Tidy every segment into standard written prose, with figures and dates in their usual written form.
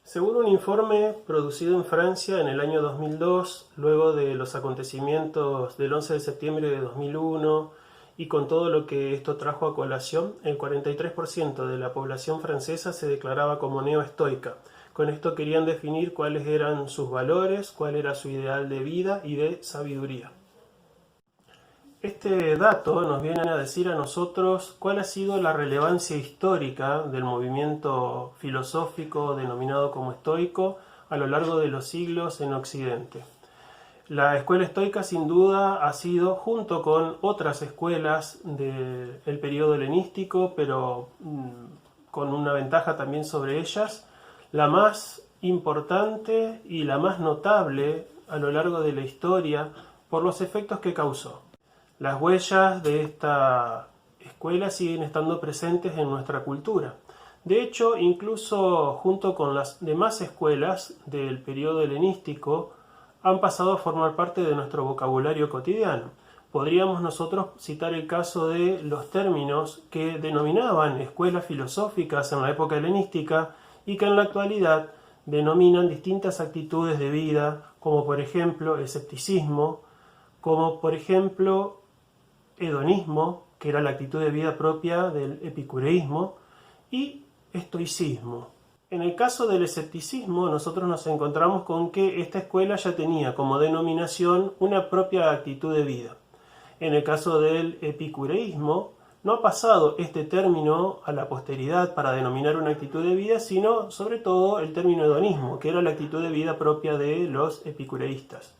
Según un informe producido en Francia en el año 2002, luego de los acontecimientos del 11 de septiembre de 2001 y con todo lo que esto trajo a colación, el 43% de la población francesa se declaraba como neoestoica. Con esto querían definir cuáles eran sus valores, cuál era su ideal de vida y de sabiduría. Este dato nos viene a decir a nosotros cuál ha sido la relevancia histórica del movimiento filosófico denominado como estoico a lo largo de los siglos en Occidente. La escuela estoica sin duda ha sido, junto con otras escuelas del periodo helenístico, pero con una ventaja también sobre ellas, la más importante y la más notable a lo largo de la historia por los efectos que causó. Las huellas de esta escuela siguen estando presentes en nuestra cultura. De hecho, incluso junto con las demás escuelas del periodo helenístico, han pasado a formar parte de nuestro vocabulario cotidiano. Podríamos nosotros citar el caso de los términos que denominaban escuelas filosóficas en la época helenística y que en la actualidad denominan distintas actitudes de vida, como por ejemplo escepticismo, como por ejemplo hedonismo, que era la actitud de vida propia del epicureísmo, y estoicismo. En el caso del escepticismo, nosotros nos encontramos con que esta escuela ya tenía como denominación una propia actitud de vida. En el caso del epicureísmo, no ha pasado este término a la posteridad para denominar una actitud de vida, sino sobre todo el término hedonismo, que era la actitud de vida propia de los epicureístas.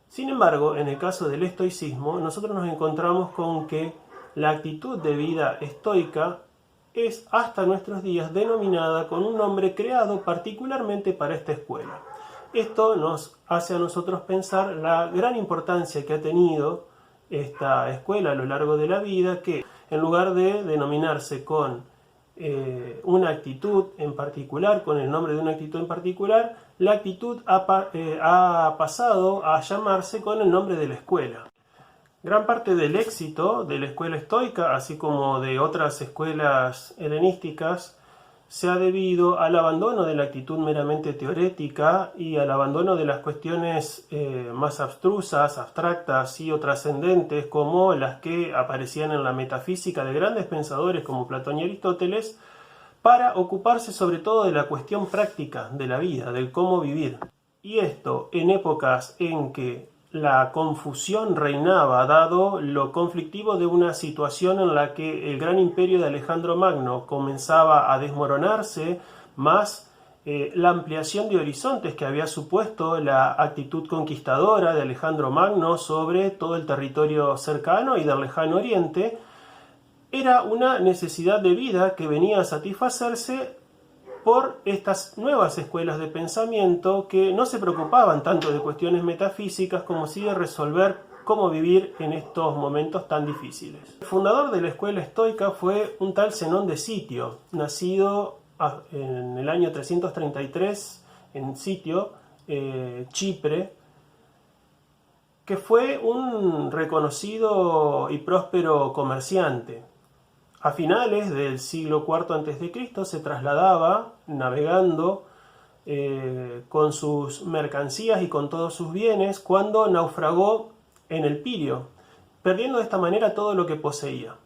Sin embargo, en el caso del estoicismo, nosotros nos encontramos con que la actitud de vida estoica es hasta nuestros días denominada con un nombre creado particularmente para esta escuela. Esto nos hace a nosotros pensar la gran importancia que ha tenido esta escuela a lo largo de la vida, que en lugar de denominarse con una actitud en particular, con el nombre de una actitud en particular, la actitud ha pasado a llamarse con el nombre de la escuela. Gran parte del éxito de la escuela estoica, así como de otras escuelas helenísticas, se ha debido al abandono de la actitud meramente teorética y al abandono de las cuestiones más abstrusas, abstractas y o trascendentes, como las que aparecían en la metafísica de grandes pensadores como Platón y Aristóteles, para ocuparse sobre todo de la cuestión práctica de la vida, del cómo vivir. Y esto en épocas en que la confusión reinaba, dado lo conflictivo de una situación en la que el gran imperio de Alejandro Magno comenzaba a desmoronarse, más la ampliación de horizontes que había supuesto la actitud conquistadora de Alejandro Magno sobre todo el territorio cercano y del lejano oriente. Era una necesidad de vida que venía a satisfacerse por estas nuevas escuelas de pensamiento que no se preocupaban tanto de cuestiones metafísicas como sí de resolver cómo vivir en estos momentos tan difíciles. El fundador de la escuela estoica fue un tal Zenón de Sitio, nacido en el año 333 en Sitio, Chipre, que fue un reconocido y próspero comerciante. A finales del siglo IV a.C. se trasladaba navegando con sus mercancías y con todos sus bienes cuando naufragó en el Pirio, perdiendo de esta manera todo lo que poseía.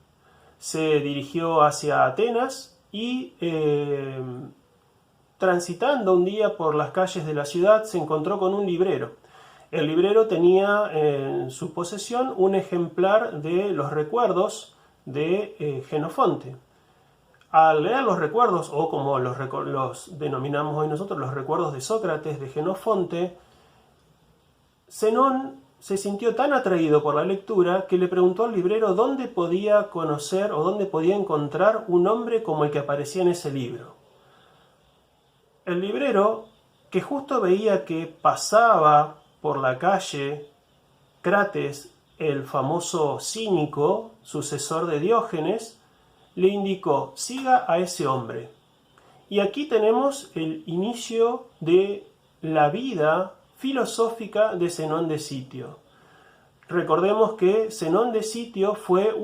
Se dirigió hacia Atenas y transitando un día por las calles de la ciudad se encontró con un librero. El librero tenía en su posesión un ejemplar de los recuerdos de Jenofonte. Al leer los recuerdos, o como los denominamos hoy nosotros, los recuerdos de Sócrates de Jenofonte, Zenón se sintió tan atraído por la lectura que le preguntó al librero dónde podía conocer o dónde podía encontrar un hombre como el que aparecía en ese libro. El librero, que justo veía que pasaba por la calle Crates, el famoso cínico, sucesor de Diógenes, le indicó: siga a ese hombre. Y aquí tenemos el inicio de la vida filosófica de Zenón de Sitio. Recordemos que Zenón de Sitio fue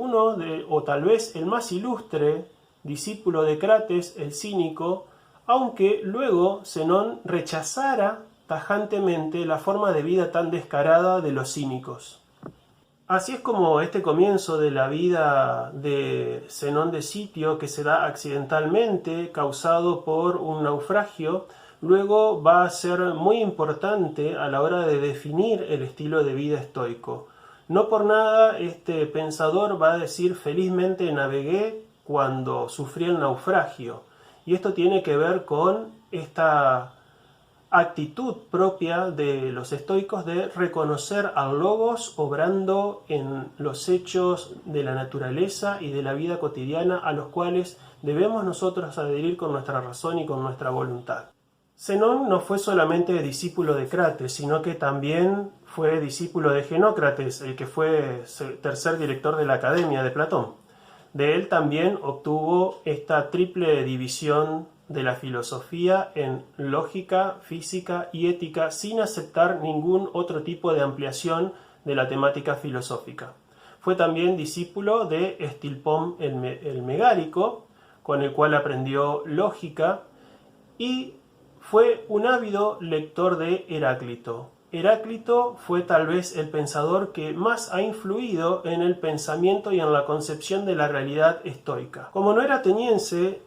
o tal vez el más ilustre discípulo de Crates, el cínico, aunque luego Zenón rechazara tajantemente la forma de vida tan descarada de los cínicos. Así es como este comienzo de la vida de Zenón de Sitio, que se da accidentalmente, causado por un naufragio, luego va a ser muy importante a la hora de definir el estilo de vida estoico. No por nada este pensador va a decir felizmente navegué cuando sufrí el naufragio. Y esto tiene que ver con esta actitud propia de los estoicos de reconocer al logos obrando en los hechos de la naturaleza y de la vida cotidiana a los cuales debemos nosotros adherir con nuestra razón y con nuestra voluntad. Zenón no fue solamente discípulo de Crates, sino que también fue discípulo de Genócrates, el que fue tercer director de la Academia de Platón. De él también obtuvo esta triple división de la filosofía en lógica, física y ética, sin aceptar ningún otro tipo de ampliación de la temática filosófica. Fue también discípulo de Estilpón el Megárico, con el cual aprendió lógica, y fue un ávido lector de Heráclito. Heráclito fue tal vez el pensador que más ha influido en el pensamiento y en la concepción de la realidad estoica. Como no era ateniense,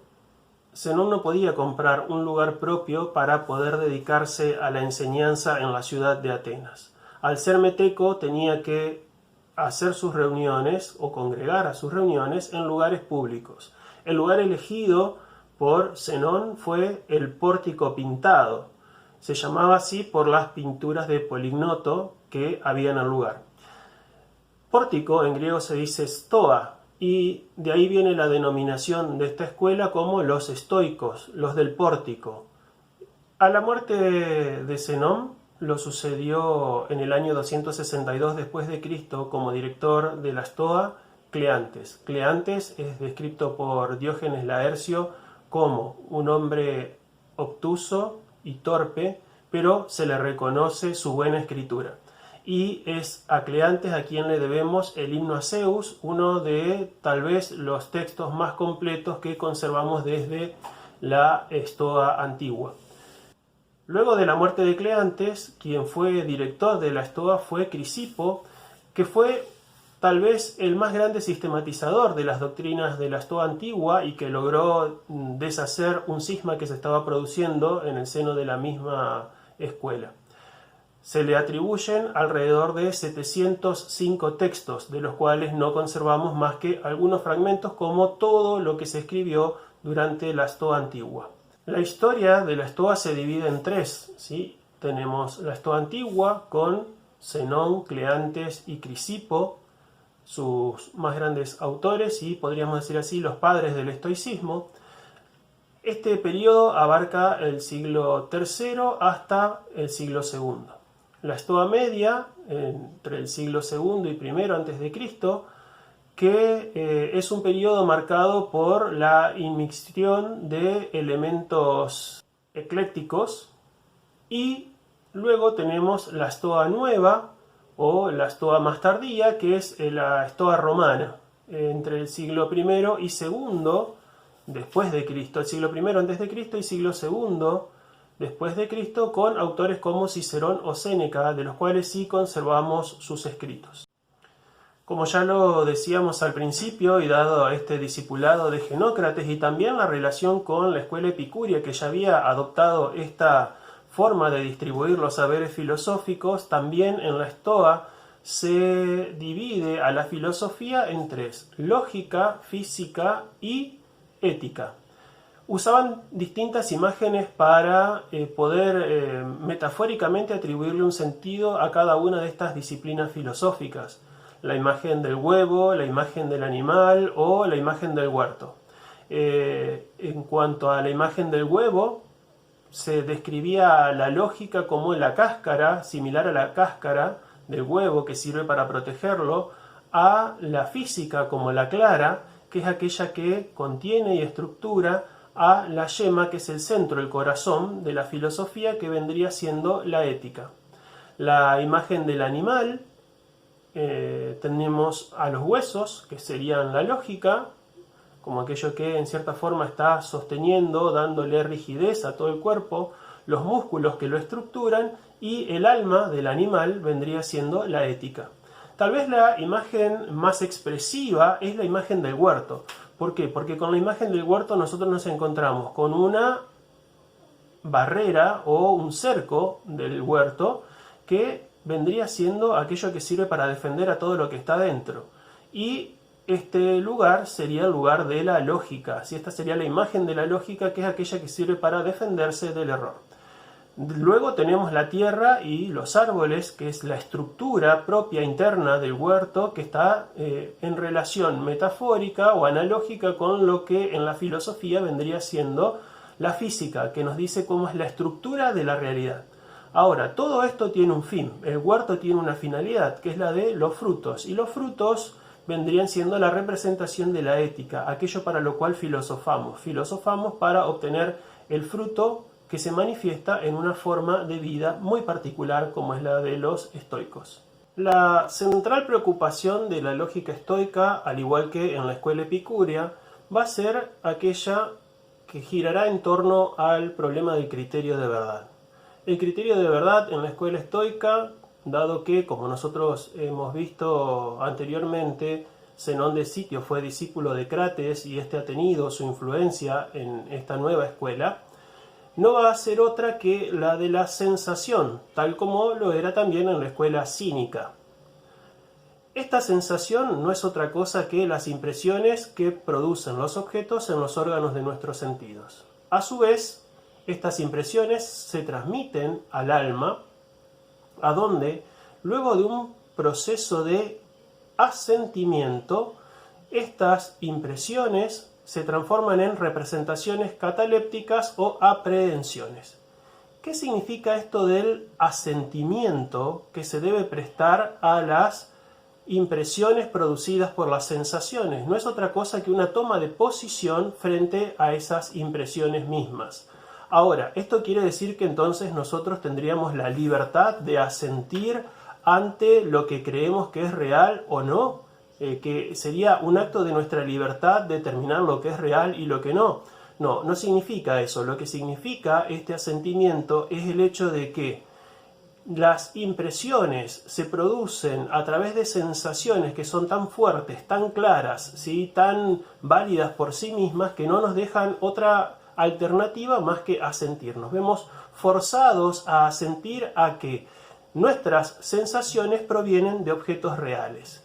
Zenón no podía comprar un lugar propio para poder dedicarse a la enseñanza en la ciudad de Atenas. Al ser meteco tenía que hacer sus reuniones o congregar a sus reuniones en lugares públicos. El lugar elegido por Zenón fue el Pórtico Pintado. Se llamaba así por las pinturas de Polignoto que había en el lugar. Pórtico en griego se dice stoa, y de ahí viene la denominación de esta escuela como los estoicos, los del pórtico. A la muerte de Zenón lo sucedió en el año 262 después de Cristo como director de la Stoa Cleantes. Cleantes es descrito por Diógenes Laercio como un hombre obtuso y torpe, pero se le reconoce su buena escritura. Y es a Cleantes a quien le debemos el himno a Zeus, uno de tal vez los textos más completos que conservamos desde la Stoa antigua. Luego de la muerte de Cleantes, quien fue director de la Stoa fue Crisipo, que fue tal vez el más grande sistematizador de las doctrinas de la Stoa antigua y que logró deshacer un cisma que se estaba produciendo en el seno de la misma escuela. Se le atribuyen alrededor de 705 textos, de los cuales no conservamos más que algunos fragmentos, como todo lo que se escribió durante la Stoa antigua. La historia de la Stoa se divide en tres, ¿sí? Tenemos la Stoa antigua con Zenón, Cleantes y Crisipo, sus más grandes autores y podríamos decir así los padres del estoicismo. Este periodo abarca el siglo III hasta el siglo II. La Stoa Media, entre el siglo II y I a.C., que es un periodo marcado por la inmixción de elementos eclécticos, y luego tenemos la Stoa Nueva o la Stoa más tardía, que es la Stoa romana, entre el siglo I y II después de Cristo, el siglo I antes de Cristo y siglo II después de Cristo, con autores como Cicerón o Séneca, de los cuales sí conservamos sus escritos. Como ya lo decíamos al principio, y dado este discipulado de Genócrates y también la relación con la escuela epicurea, que ya había adoptado esta forma de distribuir los saberes filosóficos, también en la Stoa se divide a la filosofía en tres: lógica, física y ética. Usaban distintas imágenes para poder metafóricamente atribuirle un sentido a cada una de estas disciplinas filosóficas. La imagen del huevo, la imagen del animal o la imagen del huerto. En cuanto a la imagen del huevo, se describía la lógica como la cáscara, similar a la cáscara del huevo que sirve para protegerlo, a la física como la clara, que es aquella que contiene y estructura, a la yema, que es el centro, el corazón de la filosofía, que vendría siendo la ética. La imagen del animal, tenemos a los huesos, que serían la lógica, como aquello que en cierta forma está sosteniendo, dándole rigidez a todo el cuerpo, los músculos que lo estructuran, y el alma del animal vendría siendo la ética. Tal vez la imagen más expresiva es la imagen del huerto. ¿Por qué? Porque con la imagen del huerto nosotros nos encontramos con una barrera o un cerco del huerto que vendría siendo aquello que sirve para defender a todo lo que está dentro. Y este lugar sería el lugar de la lógica. Esta sería la imagen de la lógica, que es aquella que sirve para defenderse del error. Luego tenemos la tierra y los árboles, que es la estructura propia interna del huerto, que está en relación metafórica o analógica con lo que en la filosofía vendría siendo la física, que nos dice cómo es la estructura de la realidad. Ahora, todo esto tiene un fin. El huerto tiene una finalidad, que es la de los frutos. Y los frutos vendrían siendo la representación de la ética, aquello para lo cual filosofamos. Filosofamos para obtener el fruto que se manifiesta en una forma de vida muy particular, como es la de los estoicos. La central preocupación de la lógica estoica, al igual que en la escuela epicúrea, va a ser aquella que girará en torno al problema del criterio de verdad. El criterio de verdad en la escuela estoica, dado que, como nosotros hemos visto anteriormente, Zenón de Sitio fue discípulo de Crates y este ha tenido su influencia en esta nueva escuela, no va a ser otra que la de la sensación, tal como lo era también en la escuela cínica. Esta sensación no es otra cosa que las impresiones que producen los objetos en los órganos de nuestros sentidos. A su vez, estas impresiones se transmiten al alma, a donde, luego de un proceso de asentimiento, estas impresiones se transforman en representaciones catalépticas o aprehensiones. ¿Qué significa esto del asentimiento que se debe prestar a las impresiones producidas por las sensaciones? No es otra cosa que una toma de posición frente a esas impresiones mismas. Ahora, esto quiere decir que entonces nosotros tendríamos la libertad de asentir ante lo que creemos que es real o no, que sería un acto de nuestra libertad determinar lo que es real y lo que no. No, no significa eso. Lo que significa este asentimiento es el hecho de que las impresiones se producen a través de sensaciones que son tan fuertes, tan claras, ¿sí?, tan válidas por sí mismas, que no nos dejan otra alternativa más que asentir. Nos vemos forzados a asentir a que nuestras sensaciones provienen de objetos reales.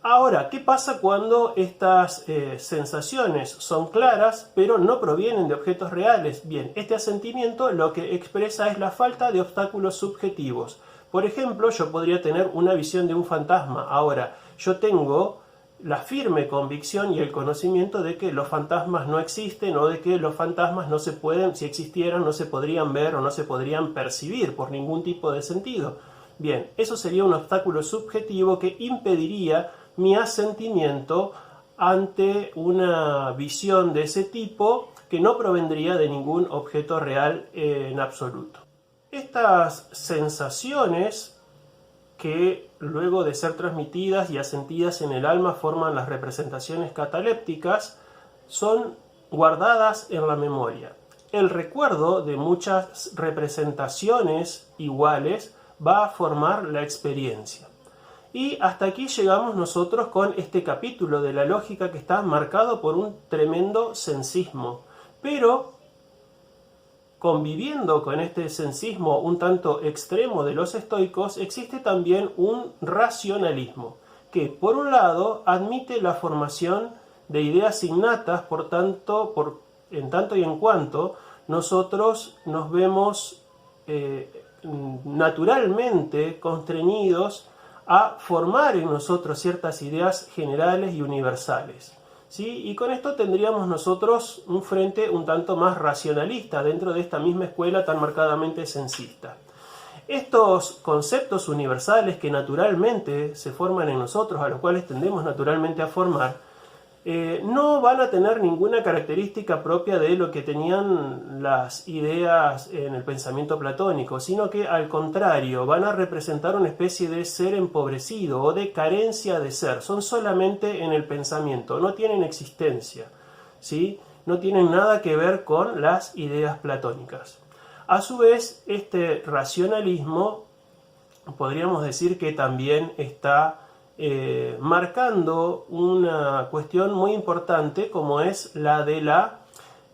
Ahora, ¿qué pasa cuando estas sensaciones son claras pero no provienen de objetos reales? Bien, este asentimiento lo que expresa es la falta de obstáculos subjetivos. Por ejemplo, yo podría tener una visión de un fantasma. Ahora, yo tengo la firme convicción y el conocimiento de que los fantasmas no existen, o de que los fantasmas no se pueden, si existieran, no se podrían ver o no se podrían percibir por ningún tipo de sentido. Bien, eso sería un obstáculo subjetivo que impediría mi asentimiento ante una visión de ese tipo que no provendría de ningún objeto real en absoluto. Estas sensaciones, que luego de ser transmitidas y asentidas en el alma forman las representaciones catalépticas, son guardadas en la memoria. El recuerdo de muchas representaciones iguales va a formar la experiencia. Y hasta aquí llegamos nosotros con este capítulo de la lógica, que está marcado por un tremendo sensismo. Pero, conviviendo con este sensismo un tanto extremo de los estoicos, existe también un racionalismo, que por un lado admite la formación de ideas innatas, en tanto y en cuanto nosotros nos vemos naturalmente constreñidos a formar en nosotros ciertas ideas generales y universales, ¿sí? Y con esto tendríamos nosotros un frente un tanto más racionalista dentro de esta misma escuela tan marcadamente sensista. Estos conceptos universales que naturalmente se forman en nosotros, a los cuales tendemos naturalmente a formar, no van a tener ninguna característica propia de lo que tenían las ideas en el pensamiento platónico, sino que al contrario van a representar una especie de ser empobrecido o de carencia de ser. Son solamente en el pensamiento, no tienen existencia. ¿sí? No tienen nada que ver con las ideas platónicas. A su vez, este racionalismo podríamos decir que también está marcando una cuestión muy importante, como es la de la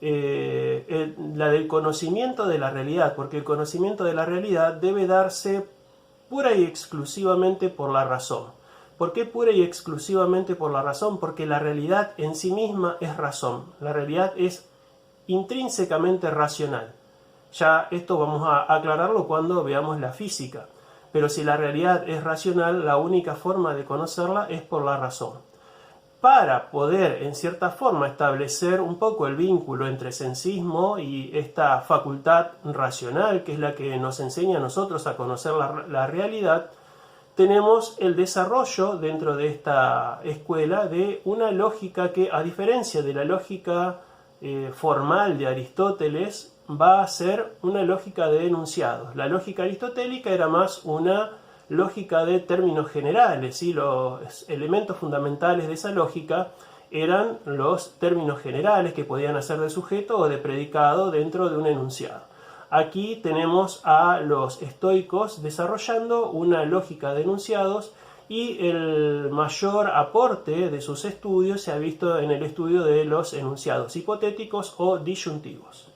del conocimiento de la realidad, porque el conocimiento de la realidad debe darse pura y exclusivamente por la razón. ¿Por qué pura y exclusivamente por la razón? Porque la realidad en sí misma es razón. La realidad es intrínsecamente racional. Ya esto vamos a aclararlo cuando veamos la física. Pero si la realidad es racional, la única forma de conocerla es por la razón. Para poder, en cierta forma, establecer un poco el vínculo entre sensismo y esta facultad racional, que es la que nos enseña a nosotros a conocer la realidad, tenemos el desarrollo dentro de esta escuela de una lógica que, a diferencia de la lógica formal de Aristóteles, va a ser una lógica de enunciados. La lógica aristotélica era más una lógica de términos generales, ¿sí? Los elementos fundamentales de esa lógica eran los términos generales que podían hacer de sujeto o de predicado dentro de un enunciado. Aquí tenemos a los estoicos desarrollando una lógica de enunciados, y el mayor aporte de sus estudios se ha visto en el estudio de los enunciados hipotéticos o disyuntivos.